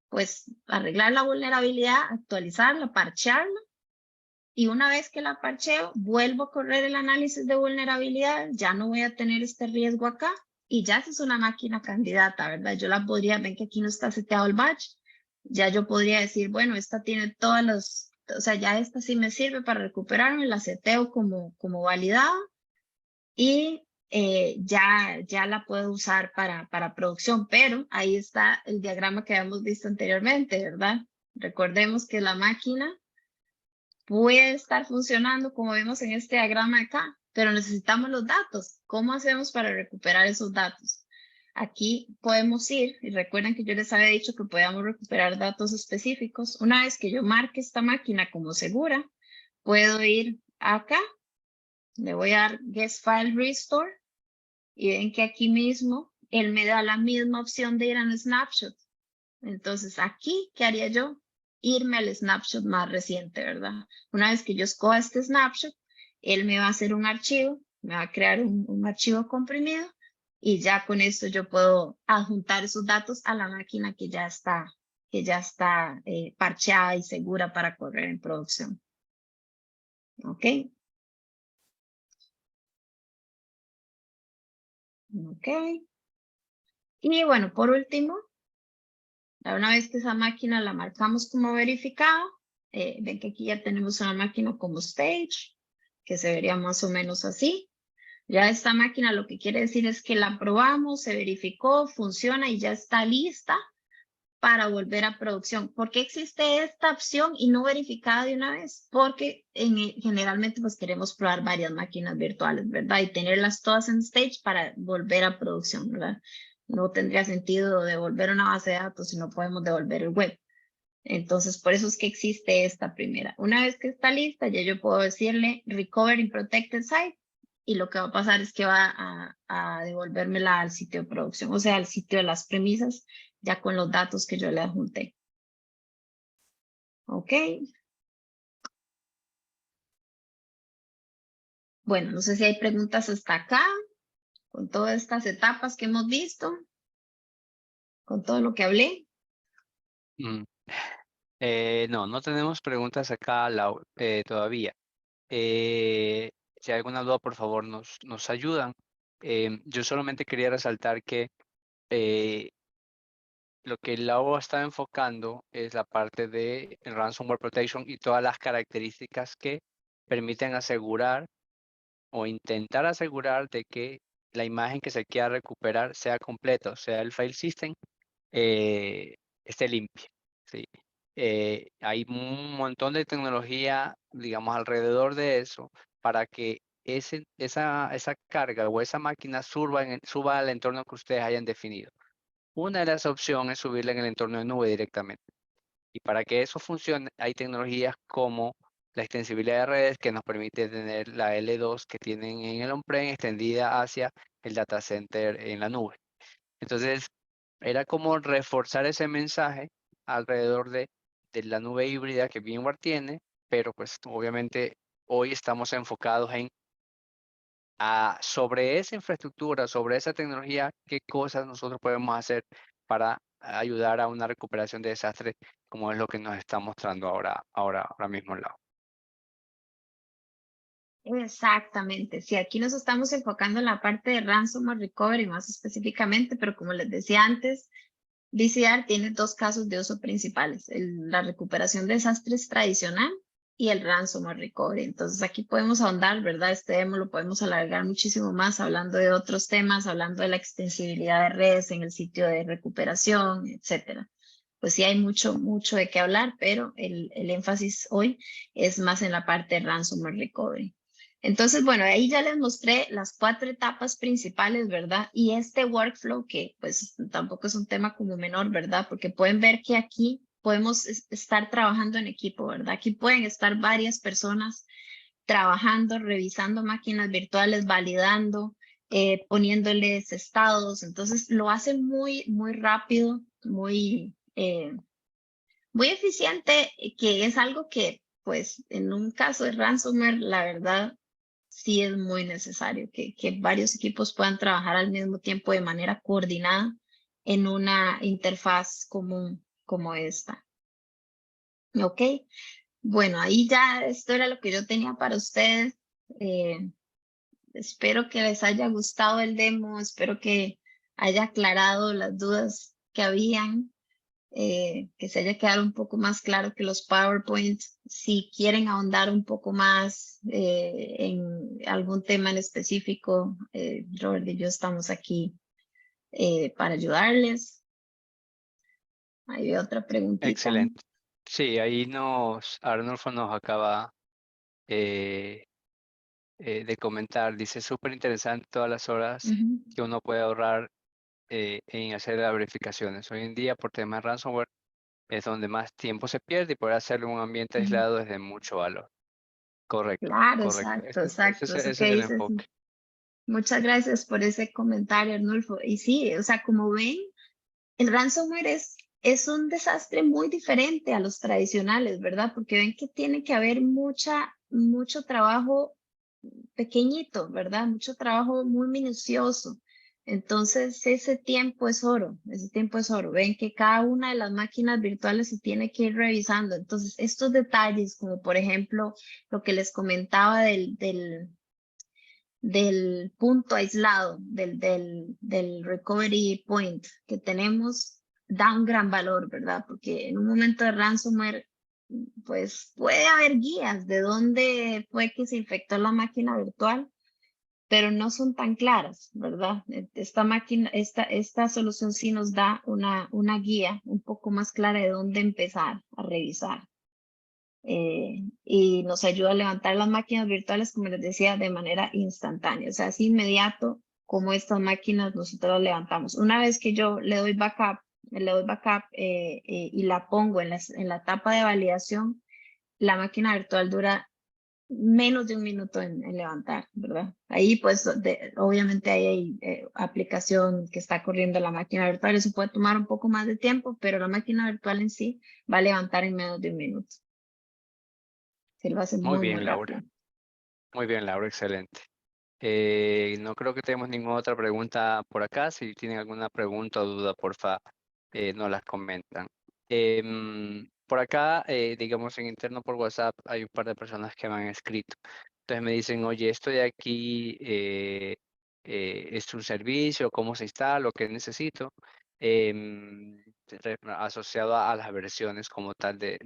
pues, arreglar la vulnerabilidad, actualizarla, parchearla. Y una vez que la parcheo, vuelvo a correr el análisis de vulnerabilidad. Ya no voy a tener este riesgo acá. Y ya es una máquina candidata, ¿verdad? Yo la podría, ven que aquí no está seteado el batch. Ya yo podría decir, bueno, esta tiene todas las, o sea, ya esta sí me sirve para recuperarme, la seteo como validada y ya la puedo usar para producción, pero ahí está el diagrama que habíamos visto anteriormente, ¿verdad? Recordemos que la máquina puede estar funcionando como vemos en este diagrama acá, pero necesitamos los datos. ¿Cómo hacemos para recuperar esos datos? Aquí podemos ir, y recuerden que yo les había dicho que podíamos recuperar datos específicos. Una vez que yo marque esta máquina como segura, puedo ir acá, le voy a dar Guest File Restore, y ven que aquí mismo él me da la misma opción de ir a un snapshot. Entonces aquí, ¿qué haría yo? Irme al snapshot más reciente, ¿verdad? Una vez que yo escoja este snapshot, él me va a hacer un archivo, me va a crear un archivo comprimido y ya con esto yo puedo adjuntar esos datos a la máquina que ya está parcheada y segura para correr en producción. ¿Ok? Ok. Y bueno, por último, una vez que esa máquina la marcamos como verificada, ven que aquí ya tenemos una máquina como stage, que se vería más o menos así. Ya esta máquina lo que quiere decir es que la probamos, se verificó, funciona y ya está lista para volver a producción. ¿Por qué existe esta opción y no verificada de una vez? Porque generalmente pues queremos probar varias máquinas virtuales, ¿verdad? Y tenerlas todas en stage para volver a producción, ¿verdad? No tendría sentido devolver una base de datos si no podemos devolver el web. Entonces, por eso es que existe esta primera. Una vez que está lista, ya yo puedo decirle Recover in Protected Site y lo que va a pasar es que va a devolvérmela al sitio de producción, o sea, al sitio de las premisas, ya con los datos que yo le adjunté. Ok. Bueno, no sé si hay preguntas hasta acá, con todas estas etapas que hemos visto, con todo lo que hablé. No, no tenemos preguntas acá, todavía. Si hay alguna duda, por favor, nos ayudan. Yo solamente quería resaltar que lo que Lau está enfocando es la parte de ransomware protection y todas las características que permiten asegurar o intentar asegurar de que la imagen que se quiera recuperar sea completa, o sea, el file system esté limpio. ¿Sí? Hay un montón de tecnología, digamos, alrededor de eso para que esa carga o esa máquina suba al entorno que ustedes hayan definido. Una de las opciones es subirla en el entorno de nube directamente. Y para que eso funcione, hay tecnologías como la extensibilidad de redes que nos permite tener la L2 que tienen en el on-prem extendida hacia el data center en la nube. Entonces, era como reforzar ese mensaje alrededor de la nube híbrida que VMware tiene, pero pues obviamente hoy estamos enfocados en sobre esa infraestructura, sobre esa tecnología, qué cosas nosotros podemos hacer para ayudar a una recuperación de desastres, como es lo que nos está mostrando ahora mismo Lau. Exactamente, sí, aquí nos estamos enfocando en la parte de ransomware recovery más específicamente, pero como les decía antes, VCR tiene dos casos de uso principales, la recuperación de desastres tradicional y el ransomware recovery. Entonces aquí podemos ahondar, ¿verdad? Este demo lo podemos alargar muchísimo más hablando de otros temas, hablando de la extensibilidad de redes en el sitio de recuperación, etcétera. Pues sí hay mucho de qué hablar, pero el énfasis hoy es más en la parte de ransomware recovery. Entonces, bueno, ahí ya les mostré las 4 etapas principales, ¿verdad? Y este workflow que pues tampoco es un tema como menor, ¿verdad? Porque pueden ver que aquí podemos estar trabajando en equipo, ¿verdad? Aquí pueden estar varias personas trabajando, revisando máquinas virtuales, validando, poniéndoles estados. Entonces, lo hace muy rápido, muy eficiente, que es algo que pues en un caso de ransomware, la verdad, sí es muy necesario que varios equipos puedan trabajar al mismo tiempo de manera coordinada en una interfaz común como esta. Ok, bueno, ahí ya esto era lo que yo tenía para ustedes. Espero que les haya gustado el demo, espero que haya aclarado las dudas que habían. Que se haya quedado un poco más claro que los PowerPoints, si quieren ahondar un poco más en algún tema en específico, Robert y yo estamos aquí para ayudarles. Hay otra preguntita. Excelente. Sí, ahí Arnulfo nos acaba de comentar, dice, súper interesante todas las horas que uno puede ahorrar en hacer las verificaciones. Hoy en día, por temas de ransomware, es donde más tiempo se pierde y poder hacerlo en un ambiente aislado es de mucho valor. Correcto, Claro, correcto. exacto. Ese Eso es que el dices. enfoque. Muchas gracias por ese comentario, Arnulfo. Y sí, o sea, como ven, el ransomware es un desastre muy diferente a los tradicionales, ¿verdad? Porque ven que tiene que haber mucho trabajo pequeñito, ¿verdad? Mucho trabajo muy minucioso. Entonces, ese tiempo es oro, ese tiempo es oro. Ven que cada una de las máquinas virtuales se tiene que ir revisando. Entonces, estos detalles, como por ejemplo lo que les comentaba del punto aislado, del recovery point que tenemos, da un gran valor, ¿verdad? Porque en un momento de ransomware, pues puede haber guías de dónde fue que se infectó la máquina virtual, pero no son tan claras, ¿verdad? Esta máquina, esta solución sí nos da una guía un poco más clara de dónde empezar a revisar. Y nos ayuda a levantar las máquinas virtuales, como les decía, de manera instantánea. O sea, es inmediato como estas máquinas nosotros las levantamos. Una vez que yo le doy backup y la pongo en la etapa de validación, la máquina virtual dura menos de un minuto en levantar, ¿verdad? Ahí pues obviamente ahí hay aplicación que está corriendo la máquina virtual, eso puede tomar un poco más de tiempo, pero la máquina virtual en sí va a levantar en menos de un minuto. Se lo hace Muy muy, muy bien, Laura. rápido. Muy bien, Laura, excelente. No creo que tenemos ninguna otra pregunta por acá. Si tienen alguna pregunta o duda, porfa, nos las comentan. Por acá, digamos en interno por WhatsApp, hay un par de personas que me han escrito. Entonces me dicen, oye, esto de aquí es un servicio, ¿cómo se instala? Lo que necesito, asociado a las versiones como tal del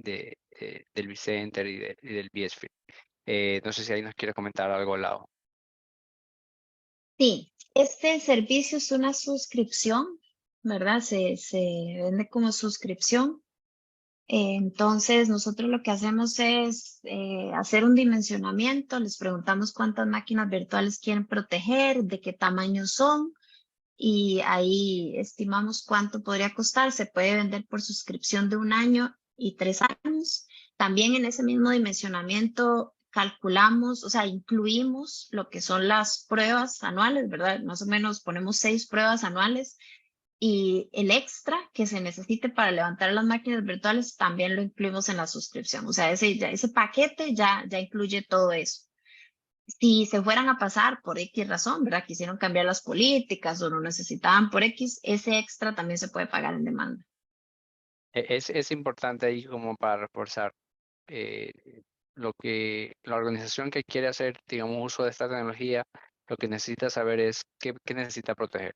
vCenter y del VSphere. No sé si ahí nos quiere comentar algo, Lau. Sí, este servicio es una suscripción, ¿verdad? Se vende como suscripción. Entonces, nosotros lo que hacemos es hacer un dimensionamiento, les preguntamos cuántas máquinas virtuales quieren proteger, de qué tamaño son, y ahí estimamos cuánto podría costar. Se puede vender por suscripción de 1 año y 3 años. También en ese mismo dimensionamiento calculamos, o sea, incluimos lo que son las pruebas anuales, ¿verdad? Más o menos ponemos 6 pruebas anuales y el extra que se necesite para levantar las máquinas virtuales también lo incluimos en la suscripción. O sea, ese paquete ya incluye todo eso. Si se fueran a pasar por X razón, ¿verdad? Quisieron cambiar las políticas o no necesitaban por X, ese extra también se puede pagar en demanda. Es importante ahí como para reforzar eh, lo que la organización que quiere hacer, digamos, uso de esta tecnología, lo que necesita saber es qué necesita proteger.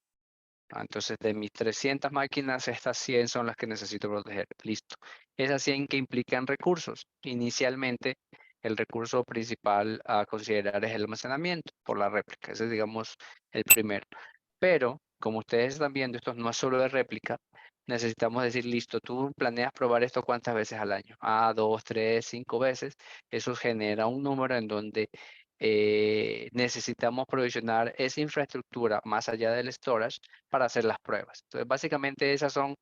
Entonces, de mis 300 máquinas, estas 100 son las que necesito proteger. Listo. Esas 100 que implican recursos. Inicialmente, el recurso principal a considerar es el almacenamiento por la réplica. Ese es, digamos, el primero. Pero, como ustedes están viendo, esto no es solo de réplica. Necesitamos decir, listo, tú planeas probar esto cuántas veces al año. 2, 3, 5 veces. Eso genera un número en donde necesitamos provisionar esa infraestructura más allá del storage para hacer las pruebas. Entonces, básicamente esas son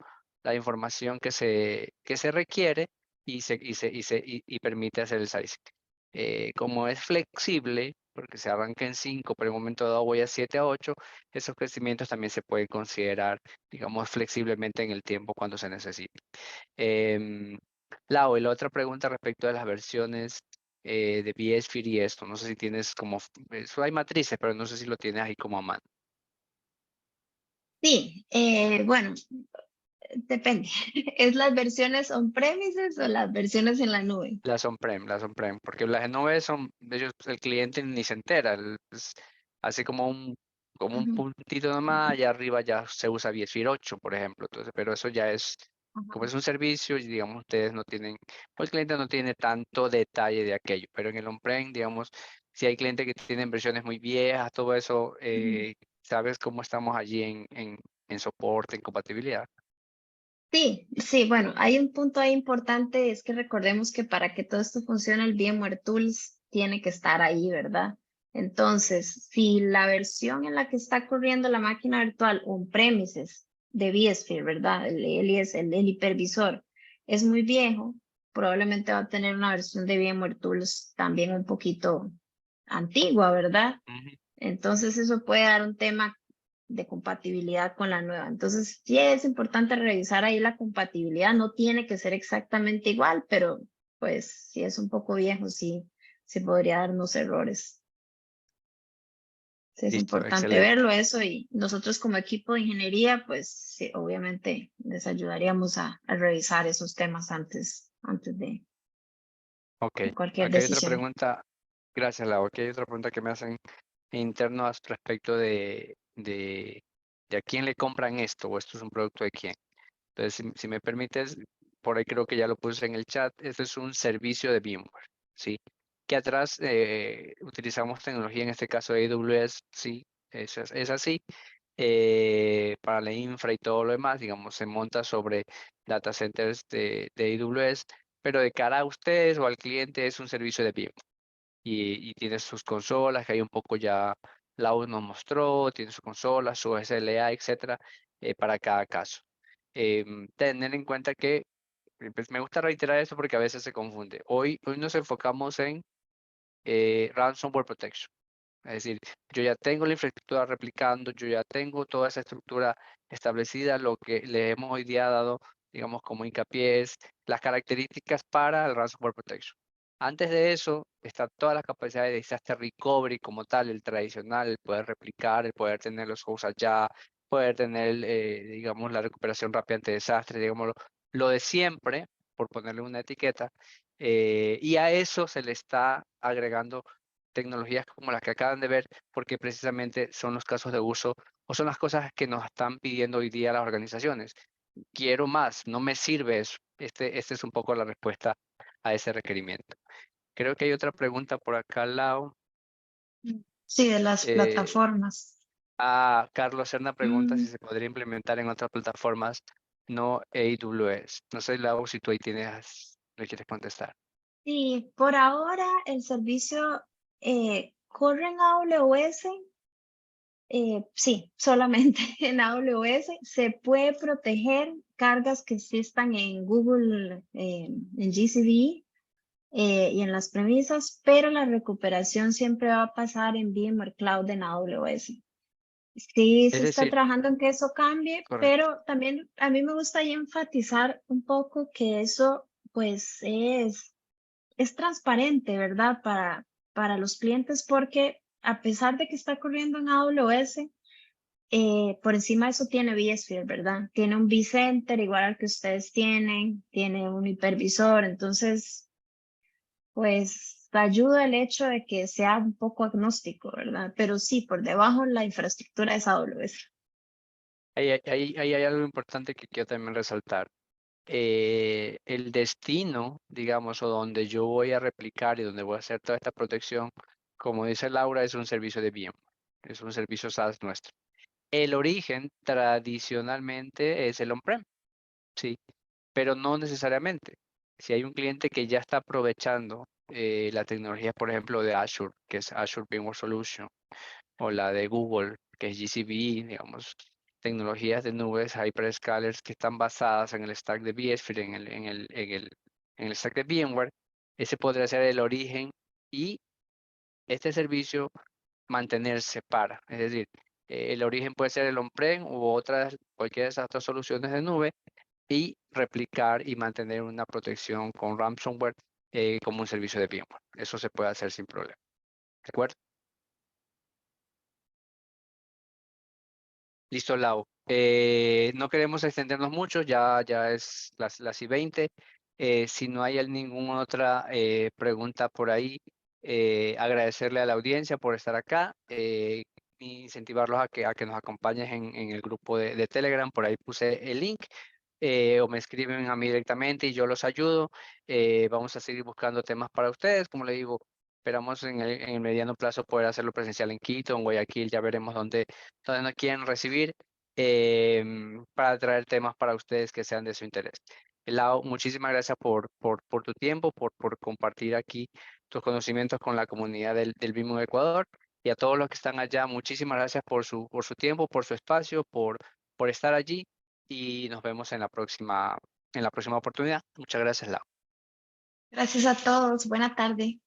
la información que se requiere y permite hacer el sizing. Como es flexible, porque se arranca en 5, pero en un momento dado voy a 7 a 8, esos crecimientos también se pueden considerar, digamos, flexiblemente en el tiempo cuando se necesite. Lau, y la otra pregunta respecto a las versiones de VSphere y esto, no sé si tienes como, eso hay matrices, pero no sé si lo tienes ahí como a mano. Sí, bueno, depende. ¿Es las versiones on-premises o las versiones en la nube? Las on-prem, porque las nubes son, de ellos el cliente ni se entera, así como un Ujú, puntito nomás, allá arriba ya se usa VSphere 8, por ejemplo, entonces, pero eso ya es, como ajá. es un servicio, y digamos, ustedes no tienen, o el cliente no tiene tanto detalle de aquello, pero en el on-prem, digamos, si hay clientes que tienen versiones muy viejas, todo eso, Ujú. ¿sabes cómo estamos allí en soporte, en compatibilidad? Sí, sí, bueno, hay un punto ahí importante, es que recordemos que para que todo esto funcione, el VMware Tools tiene que estar ahí, ¿verdad? Entonces, si la versión en la que está corriendo la máquina virtual on-premises de vSphere, ¿verdad? El hipervisor es muy viejo, probablemente va a tener una versión de VMware Tools también un poquito antigua, ¿verdad? Ujú. Entonces, eso puede dar un tema de compatibilidad con la nueva. Entonces, sí es importante revisar ahí la compatibilidad. No tiene que ser exactamente igual, pero pues si es un poco viejo, sí podría darnos errores. Sí, es Listo, importante excelente. verlo eso y nosotros como equipo de ingeniería, pues sí, obviamente les ayudaríamos a revisar esos temas antes Ok, de cualquier aquí hay otra decisión. pregunta. Gracias, Lau. Aquí hay otra pregunta que me hacen interno respecto de a quién le compran esto o esto es un producto de quién. Entonces, si me permites, por ahí creo que ya lo puse en el chat, este es un servicio de VMware, ¿sí? que atrás utilizamos tecnología, en este caso de AWS, sí, es así. Para la infra y todo lo demás, digamos, se monta sobre data centers de AWS, pero de cara a ustedes o al cliente es un servicio de VMware. Y tiene sus consolas, que hay un poco ya Lau nos mostró, tiene sus consolas, su SLA, etcétera, para cada caso. Tener en cuenta que pues me gusta reiterar esto porque a veces se confunde. Hoy nos enfocamos en ransomware protection. Es decir, yo ya tengo la infraestructura replicando, yo ya tengo toda esa estructura establecida. Lo que le hemos hoy día dado, digamos, como hincapié es las características para el ransomware protection. Antes de eso, está toda la capacidad de disaster recovery como tal, el tradicional, el poder replicar, el poder tener los hosts allá, poder tener, digamos, la recuperación rápida ante desastres, digamos, lo de siempre, por ponerle una etiqueta, y a eso se le está agregando tecnologías como las que acaban de ver, porque precisamente son los casos de uso o son las cosas que nos están pidiendo hoy día las organizaciones. Quiero más, no me sirve eso. Este es un poco la respuesta a ese requerimiento. Creo que hay otra pregunta por acá al lado. Sí, de las Eh, plataformas. Carlos Serna pregunta si se podría implementar en otras plataformas, no AWS. No sé, Lau, si tú ahí le quieres contestar. Sí, por ahora el servicio corre en AWS. Sí, solamente en AWS se puede proteger cargas que existan en Google, en GCP y en las premisas, pero la recuperación siempre va a pasar en VMware Cloud en AWS. Sí, Es se está decir, trabajando en que eso cambie, correcto. pero también a mí me gustaría enfatizar un poco que eso pues es transparente, ¿verdad? Para los clientes, porque a pesar de que está corriendo en AWS, por encima de eso tiene vSphere, ¿verdad? Tiene un vCenter igual al que ustedes tienen, tiene un hipervisor, entonces, pues ayuda el hecho de que sea un poco agnóstico, ¿verdad? Pero sí, por debajo la infraestructura es AWS. Ahí hay algo importante que quiero también resaltar. El destino, digamos, o donde yo voy a replicar y donde voy a hacer toda esta protección, como dice Laura, es un servicio de VMware, es un servicio SaaS nuestro. El origen tradicionalmente es el on-prem, sí, pero no necesariamente. Si hay un cliente que ya está aprovechando la tecnología, por ejemplo, de Azure, que es Azure VMware Solution, o la de Google, que es GCP, digamos, tecnologías de nubes, hyperscalers que están basadas en el stack de vSphere, en el stack de VMware, ese podría ser el origen y este servicio mantenerse para. Es decir, el origen puede ser el on-prem u cualquiera de esas otras soluciones de nube y replicar y mantener una protección con ransomware como un servicio de VMware. Eso se puede hacer sin problema. ¿De acuerdo? Listo, Lau. No queremos extendernos mucho, ya es las y 20. Si no hay ninguna otra pregunta por ahí, agradecerle a la audiencia por estar acá, incentivarlos a que nos acompañen en el grupo de Telegram. Por ahí puse el link, o me escriben a mí directamente y yo los ayudo. Vamos a seguir buscando temas para ustedes. Como le digo, esperamos en el mediano plazo poder hacerlo presencial en Quito, en Guayaquil, ya veremos dónde nos quieren recibir, para traer temas para ustedes que sean de su interés. Lau, muchísimas gracias por tu tiempo, por compartir aquí tus conocimientos con la comunidad del VIMO Ecuador, y a todos los que están allá, muchísimas gracias por su tiempo, por su espacio, por estar allí, y nos vemos en la próxima oportunidad. Muchas gracias, Lau. Gracias a todos. Buena tarde.